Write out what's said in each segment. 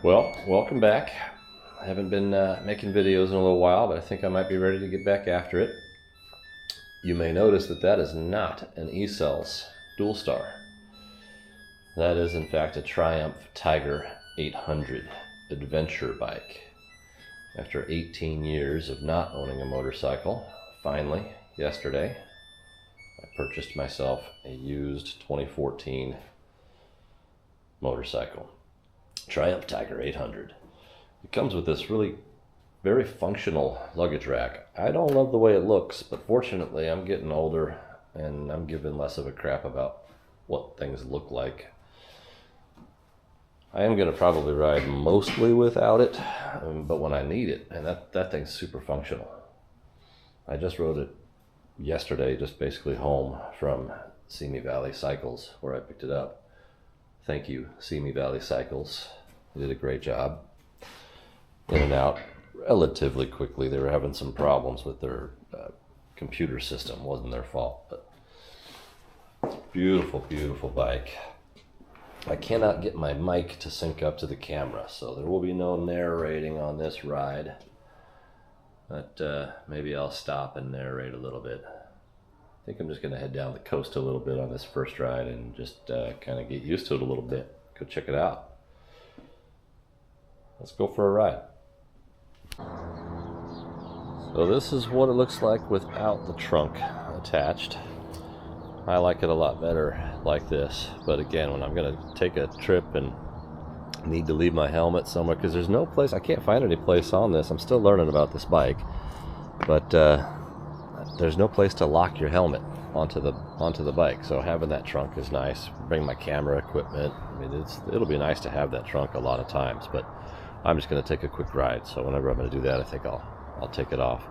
Well, welcome back. I haven't been making videos in a little while, but I think I might be ready to get back after it. You may notice that that is not an E-Cells Dual Star. That is in fact a Triumph Tiger 800 adventure bike. After 18 years of not owning a motorcycle, finally, yesterday, I purchased myself a used 2014 motorcycle. Triumph Tiger 800. It comes with this really very functional luggage rack. I don't love the way it looks, but fortunately I'm getting older and I'm giving less of a crap about what things look like. I am going to probably ride mostly without it, but when I need it, and that thing's super functional. I just rode it yesterday, just basically home from Simi Valley Cycles, where I picked it up. Thank you, Simi Valley Cycles. They did a great job. In and out relatively quickly. They were having some problems with their computer system. Wasn't their fault, but beautiful, beautiful bike. I cannot get my mic to sync up to the camera, so there will be no narrating on this ride. But maybe I'll stop and narrate a little bit. I think I'm just going to head down the coast a little bit on this first ride and just kind of get used to it a little bit. Go check it out. Let's go for a ride. So this is what it looks like without the trunk attached. I like it a lot better like this, but again, when I'm going to take a trip and need to leave my helmet somewhere, because there's no place, I can't find any place on this. I'm still learning about this bike, but there's no place to lock your helmet onto the bike. So having that trunk is nice. Bring my camera equipment. I mean, it'll be nice to have that trunk a lot of times, but I'm just going to take a quick ride. So whenever I'm going to do that, I think I'll take it off.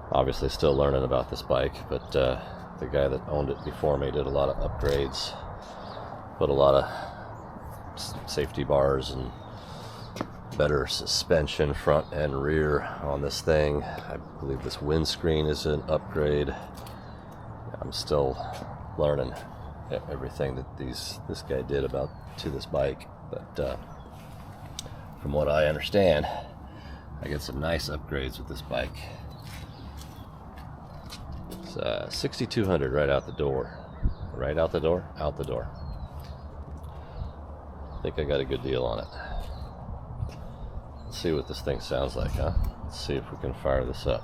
Obviously still learning about this bike, but the guy that owned it before me did a lot of upgrades, put a lot of safety bars and better suspension front and rear on this thing. I believe this windscreen is an upgrade. I'm still learning everything that this guy did to this bike, but from what I understand, I get some nice upgrades with this bike. It's 6,200 right out the door. Right out the door? Out the door. I think I got a good deal on it. Let's see what this thing sounds like, huh? Let's see if we can fire this up.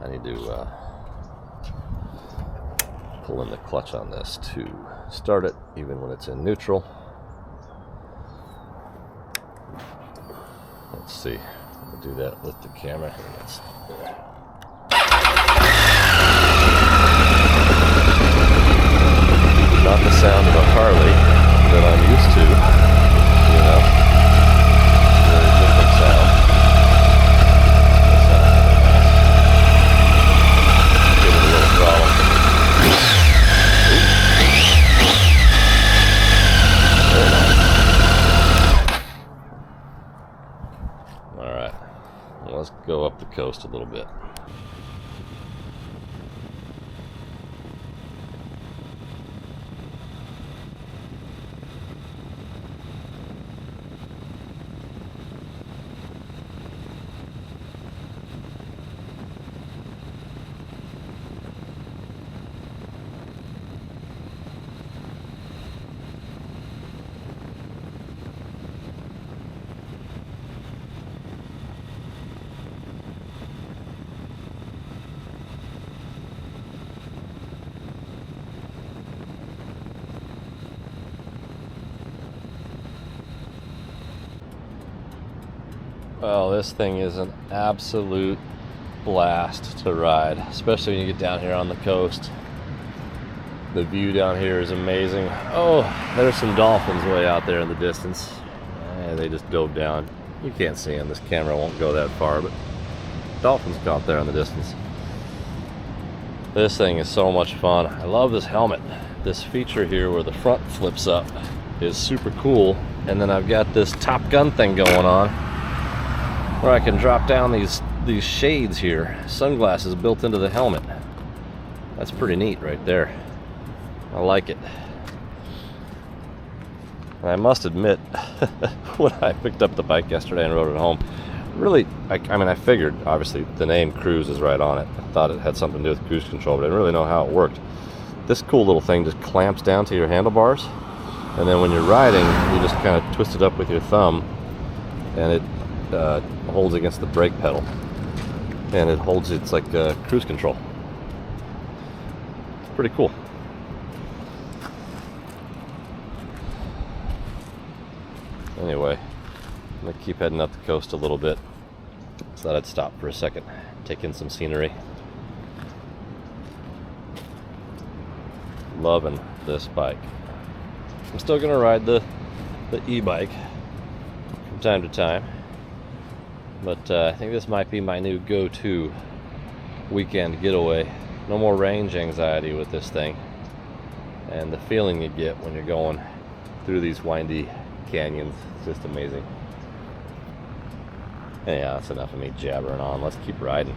I need to pull in the clutch on this to start it, even when it's in neutral. Let's see. I'll do that with the camera. Not the sound of a Harley that I'm used to, you know. Very different sound. That sounds really nice. Give it a little throttle. Very nice. Alright. Well, let's go up the coast a little bit. Well, this thing is an absolute blast to ride, especially when you get down here on the coast. The view down here is amazing. Oh, there's some dolphins way out there in the distance. They just dove down. You can't see them. This camera won't go that far, but dolphins caught there in the distance. This thing is so much fun. I love this helmet. This feature here where the front flips up is super cool. And then I've got this Top Gun thing going on, where I can drop down these shades here, sunglasses built into the helmet. That's pretty neat right there. I like it. And I must admit, when I picked up the bike yesterday and rode it home, really, I mean, I figured, obviously, the name Cruise is right on it. I thought it had something to do with cruise control, but I didn't really know how it worked. This cool little thing just clamps down to your handlebars, and then when you're riding, you just kind of twist it up with your thumb, and it holds against the brake pedal. And it holds, it's like cruise control. It's pretty cool. Anyway, I'm gonna keep heading up the coast a little bit. So thought I'd stop for a second, take in some scenery. Loving this bike. I'm still gonna ride the e-bike from time to time, but I think this might be my new go-to weekend getaway. No more range anxiety with this thing, and the feeling you get when you're going through these windy canyons is just amazing. Yeah, that's enough of me jabbering on. Let's keep riding.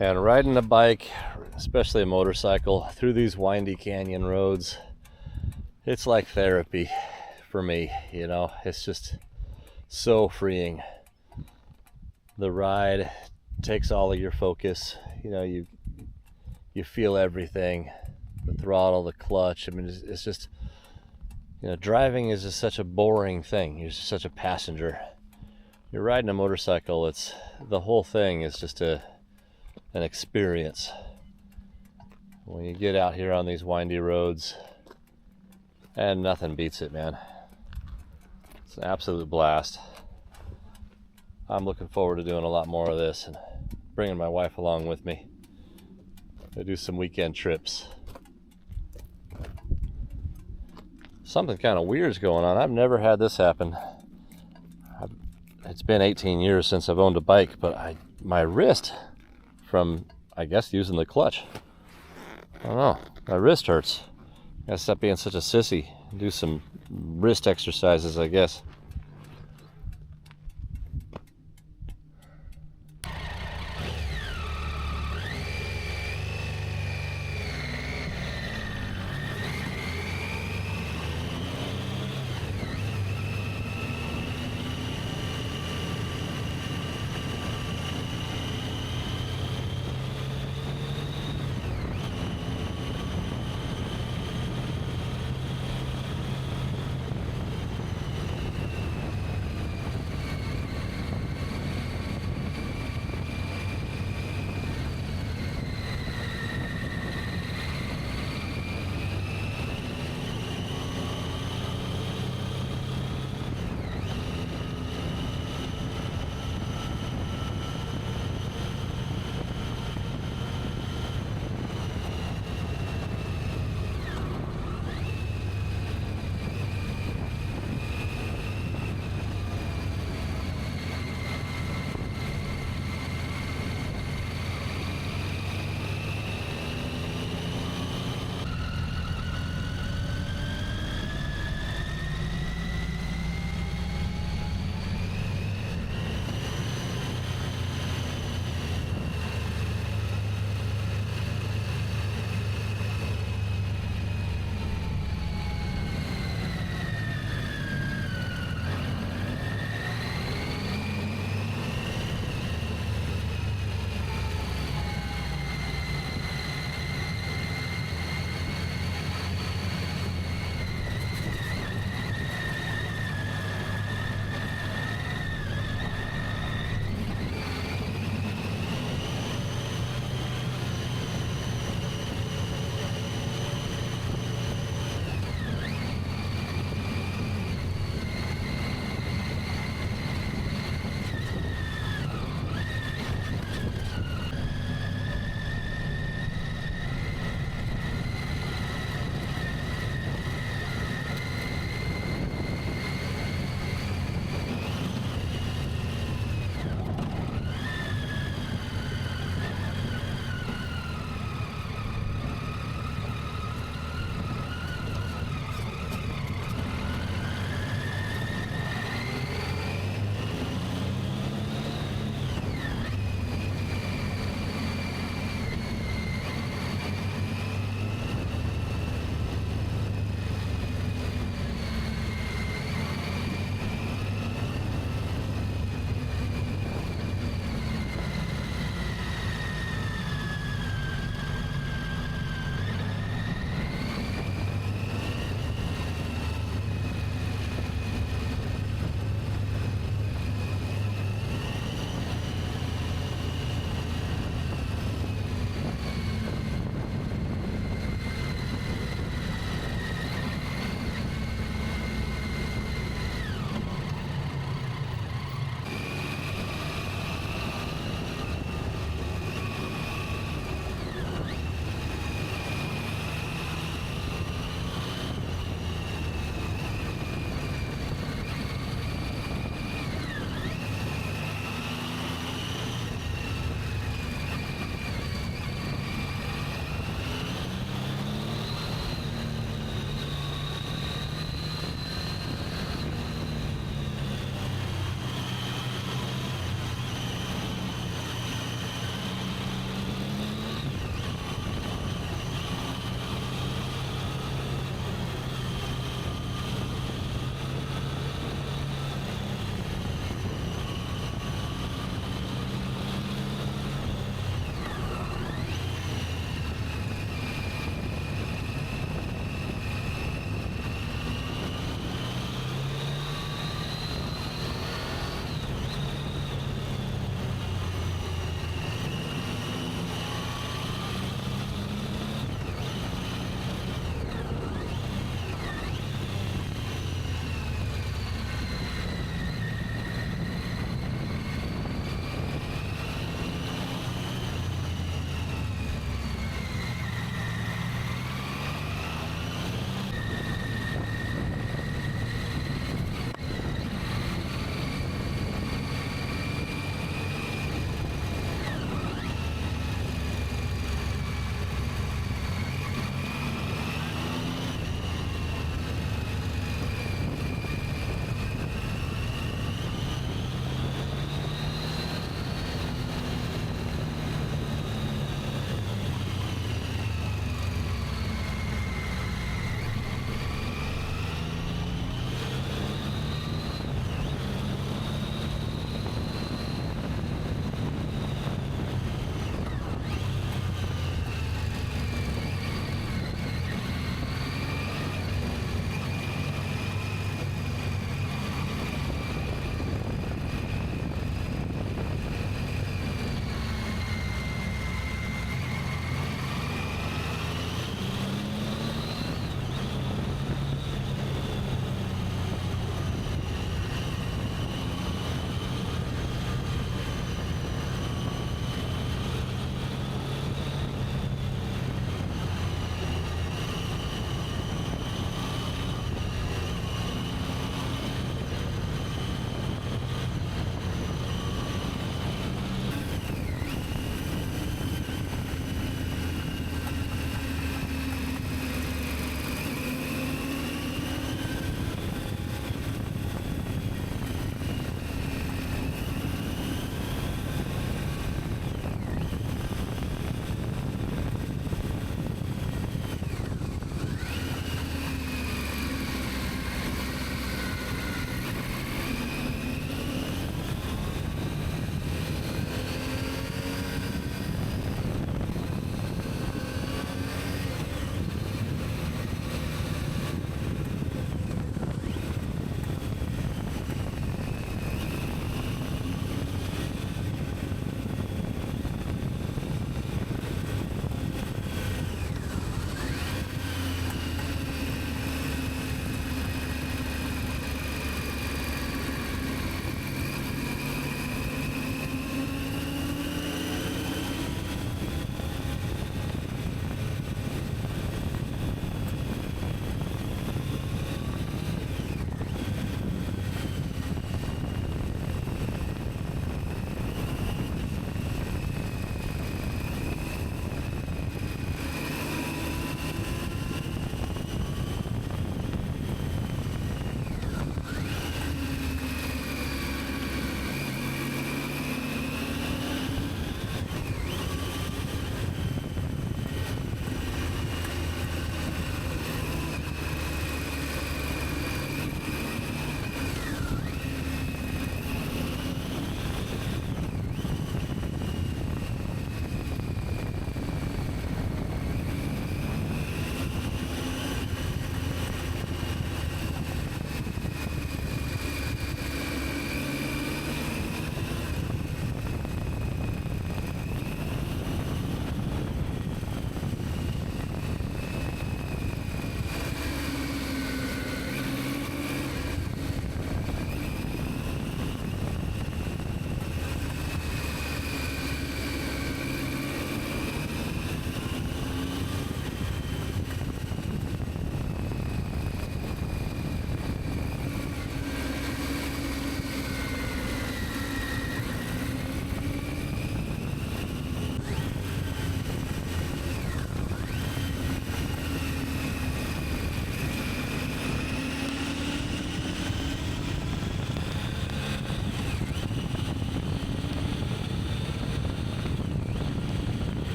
And riding a bike, especially a motorcycle, through these windy canyon roads, it's like therapy for me, you know. It's just so freeing. The ride takes all of your focus, you know, you feel everything, the throttle, the clutch. I mean, it's just, you know, driving is just such a boring thing. You're just such a passenger. You're riding a motorcycle, it's, the whole thing is just an experience. When you get out here on these windy roads, and nothing beats it, man. It's an absolute blast. I'm looking forward to doing a lot more of this and bringing my wife along with me to do some weekend trips. Something kind of weird's going on. I've never had this happen. It's been 18 years since I've owned a bike, but my wrist, from, I guess, using the clutch, I don't know, my wrist hurts. I gotta stop being such a sissy and do some wrist exercises, I guess.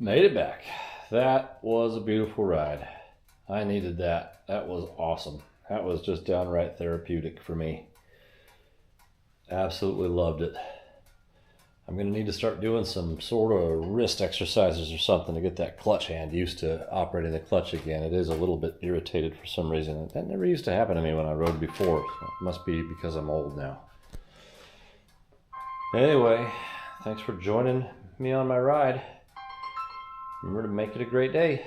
Made it back. That was a beautiful ride. I needed that. That was awesome. That was just downright therapeutic for me. Absolutely loved it. I'm going to need to start doing some sort of wrist exercises or something to get that clutch hand used to operating the clutch again. It is a little bit irritated for some reason. That never used to happen to me when I rode before. So it must be because I'm old now. Anyway, thanks for joining me on my ride. Remember to make it a great day.